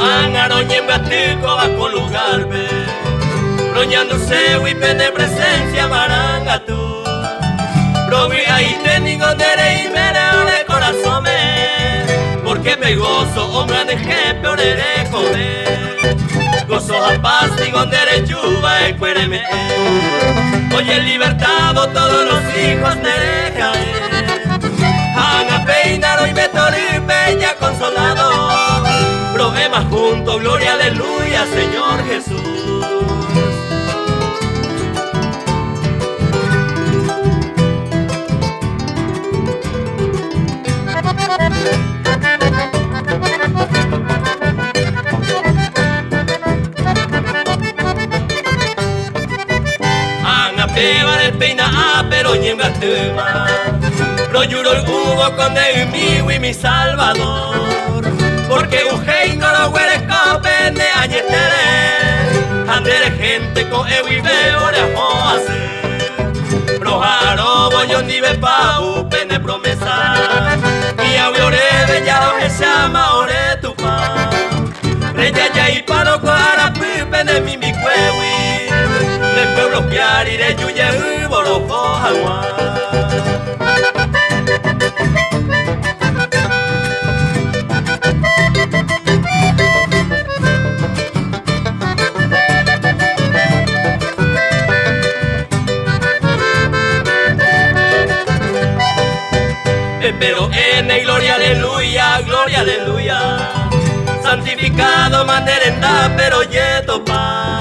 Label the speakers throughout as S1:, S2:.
S1: Angaroñen batico va con lugarme roñando sewi pene presencia maranga tú Robi ahí técnico dere y mere de corazón porque me gozo hombre de jefe orere comer gozo a paz digo dere chuva y cuéreme oye libertado todos los hijos dere caer Haga peinar y me toripe ya consolado Probemos juntos, gloria, aleluya, Señor Jesús. Anga peba del peina pero ñenga tema. Lo lloro el hugo con de mi y mi salvador. Porque ujei no lo huele copen de añetere Andere gente con eu y veo de joase Projaro bollón di be pau pene promesa Y a ore ya lo que se llama ore tu pa Reya ya y paro para pipe de mi cuewi De pueblo piari de yuye y borojo agua Pero en el gloria, aleluya Santificado manderenda, pero yeto pa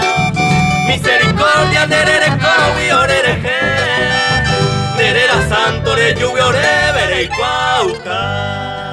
S1: Misericordia, nerere cowi, orere je Nerera santo, re lluvia, ore, vere y cuauca